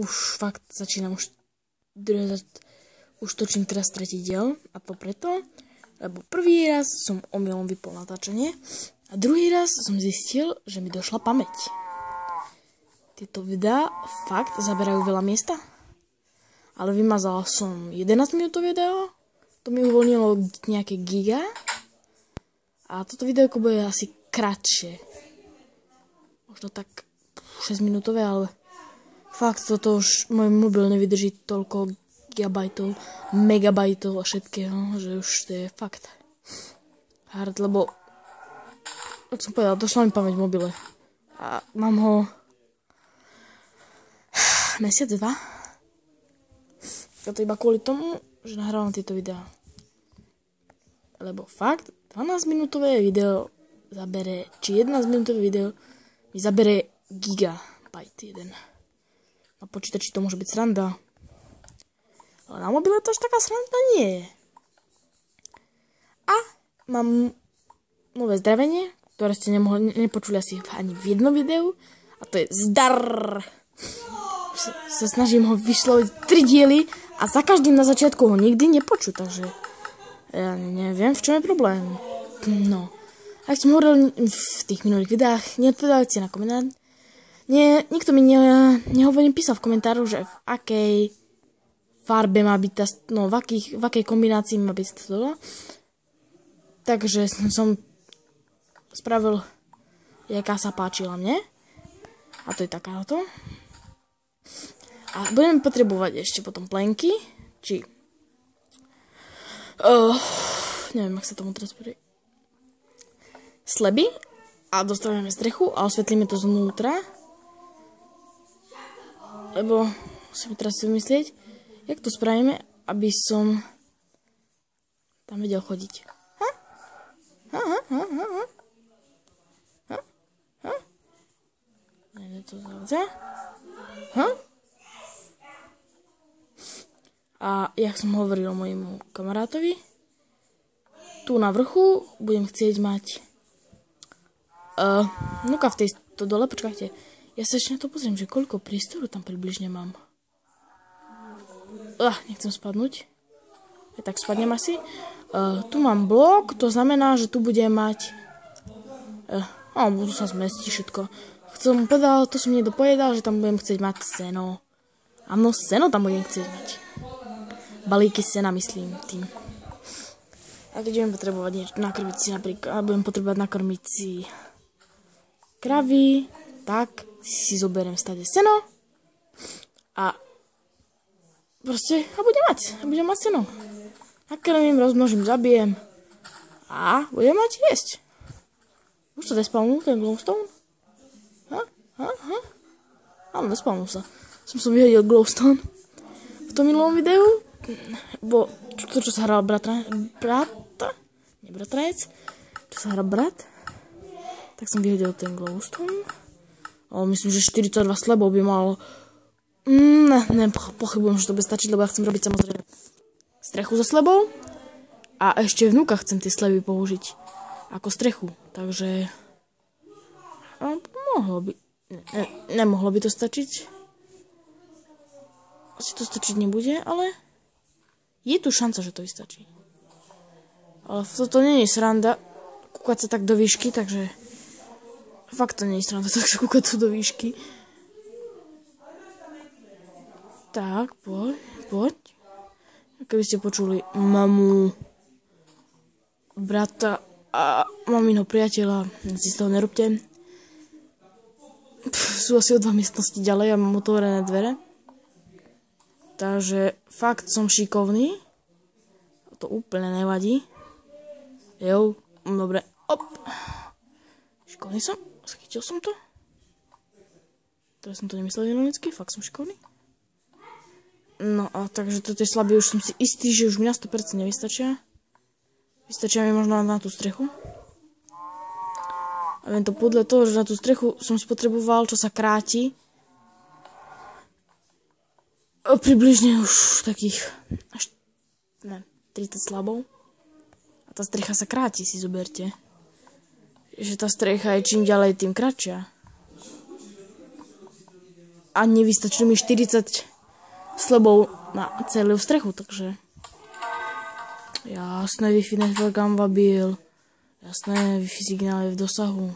Už fakt začínam už točím teraz tretí diel a to preto, lebo prvý raz som omylom vypol natáčanie a druhý raz som zistil, že mi došla pamäť. Tieto videá fakt zaberajú veľa miesta, ale vymazal som 11 minút video, to mi uvoľnilo nejaké giga a toto videjko bude asi kratšie. Možno tak 6 minútové, ale fakt toto už môj mobil nevydrží toľko gigabajtov, megabajtov a všetkého, že už to je fakt hard, lebo ako som povedal, došla mi pamäť v mobile a mám ho mesiac, 2. A to iba kvôli tomu, že nahrávam tieto videá. Lebo fakt 12 minútové video zabere, či 11 minútové video mi zabere gigabajt jeden. Na počítači to môže byť sranda. Ale na mobile to až taká sranda nie je. A mám nové zdravenie, ktoré ste nepočuli asi ani v jednom videu. A to je zdar. Sa snažím ho vysloviť 3 diely a za každým na začiatku ho nikdy nepočuť, takže ja neviem, v čom je problém. No, ak som hovoril v tých minulých videách, neodpovedajte na komentár. Nikto mi nehovorí, písal v komentáru, že v akej farbe má byť tá, no v akej kombinácii má byť to. Takže som spravil, jaká sa páčila mne. A to je takáto. A budeme potrebovať ešte potom plenky, či neviem, ak sa tomu teraz povie, sleby a dostavíme strechu a osvetlíme to znútra, lebo musím teraz si vymyslieť, jak to spravíme, aby som tam vedel chodiť. Nejde to zaujímavé. A jak som hovoril mojemu kamarátovi, tu na vrchu budem chcieť mať nuka v tejto dole, počkajte, ja sa ešte na to pozriem, že koľko priestoru tam približne mám. Nechcem spadnúť. Ja tak spadnem asi. Tu mám blok, to znamená, že tu budem mať tu sa zmestí všetko. To som niekto povedal, že tam budem chcieť mať seno. Áno, seno tam budem chcieť mať. Balíky sena, myslím, tým. A keď budem potrebovať niečo nakrmiť si napríklad, budem potrebovať nakrmiť si kravy, tak si zoberiem stade seno a proste budem mať seno. Nakrmím, rozmnožím, zabijem a budem mať jesť. Už sa despawnul ten glowstone? Áno, despawnul sa. Som vyhodil glowstone v tom minulom videu. Bo to, čo sa hral čo sa hral brat, tak som vyhodil ten glowstone. Myslím, že 42 slebov by malo. Pochybujem, že to bude stačiť, lebo ja chcem robiť samozrejme strechu so slebou. A ešte vnúka chcem tie sleby použiť ako strechu. Takže nemohlo by to stačiť. Asi to stačiť nebude, ale je tu šanca, že to vystačí. Ale toto nie je sranda kúkať sa tak do výšky, takže fakt to nie je sranda tak sa kúkať tu do výšky. Tak, poď. Keby ste počuli mamu, brata a mamino priateľa, si z toho nerobte. Sú asi o 2 miestnosti ďalej a mám otvorené dvere. Takže fakt som šikovný. To úplne nevadí. Dobre. Šikovný som. Schytil som to. Teraz som to nemyslel ironicky. Fakt som šikovný. No a takže to tie slaby už som si istý, že už mi na 100% nevystačia. Vystačia mi možno na tú strechu. A viem to podľa toho, že na tú strechu som spotreboval, čo sa kráti. Približne už takých až 30 slabov. A tá strecha sa kráti, si zoberte. Že tá strecha je čím ďalej, tým kratšia. a nevystačilo mi 40 slabov na celú strechu, takže jasné, Wi-Fi network unavailable, jasné, Wi-Fi signál je v dosahu.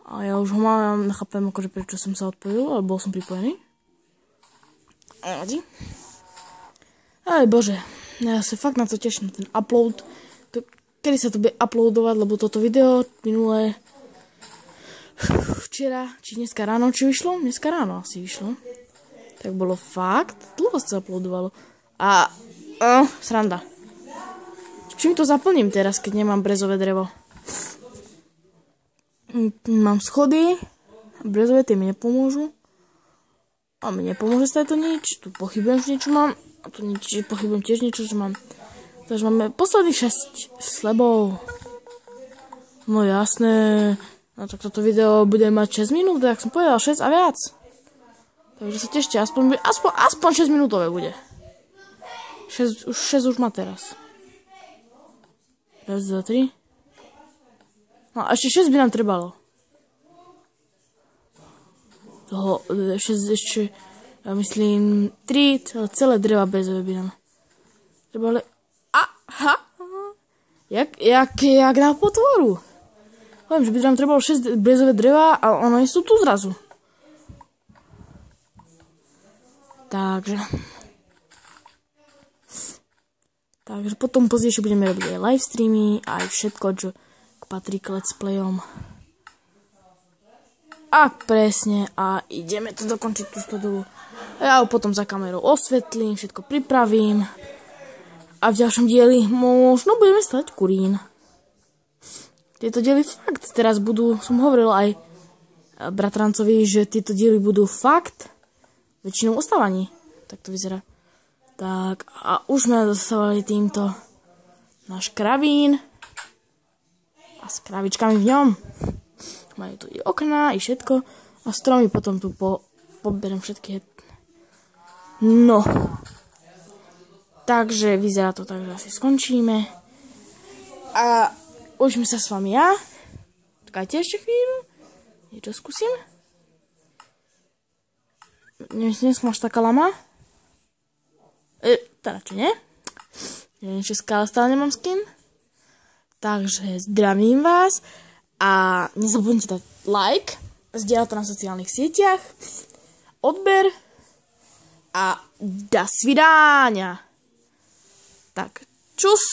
A ja už ho mám, nechápem akože prečo som sa odpojil, ale bol som pripojený. Nevadí. Ale bože, ja sa fakt na to teším, na ten upload. Kedy sa to bude uploadovať, lebo toto video minulé včera, či dneska ráno, či vyšlo? Dneska ráno asi vyšlo. Tak bolo fakt, dlho sa uploadovalo. A sranda. Čím to zaplním teraz, keď nemám brezové drevo? Mám schody, brezové tie mi nepomôžu. A mi nepomôže sa to nič. Tu pochybujem, že niečo mám. A tu pochybujem tiež niečo, že mám. Takže máme posledných 6 slebov. No jasné. No tak toto video bude mať 6 minút, tak som povedal 6 a viac. Takže sa tešte, aspoň 6 minútové bude. 6 už má teraz. 1, 2, 3. No a ešte 6 by nám trebalo. Toho 6 ešte, ja myslím, 3 celé dreva bezové by nám trebali. Jak na potvoru. Poviem, že by nám trebalo 6 brezové dreva a ono sú tu zrazu. Takže potom pozdejšie budeme robiť aj live streamy a aj všetko, čo patrí k let's playom. A presne, a ideme to dokončiť tú stodolu. Ja ho potom za kamerou osvetlím, všetko pripravím. A v ďalšom dieli možno budeme stať kurín. Tieto diely fakt teraz budú, som hovoril aj bratrancovi, že tieto diely budú fakt väčšinou ostávaní. Tak to vyzerá. Tak a už sme dostávali týmto náš kravín. A s kravičkami v ňom. Majú tu i okná, i všetko. A stromy potom tu poberiem všetky. No. Takže vyzerá to tak, že asi skončíme. A užme sa s vami ja. Čakajte ešte chvíľu. Niečo skúsim. Dnes máš taká lama? Teda čo nie? Česká, ale stále nemám s kým. Takže zdravím vás a nezabudnite dať like, zdieľať to na sociálnych sieťach, odber a do svidania. Tak, čus!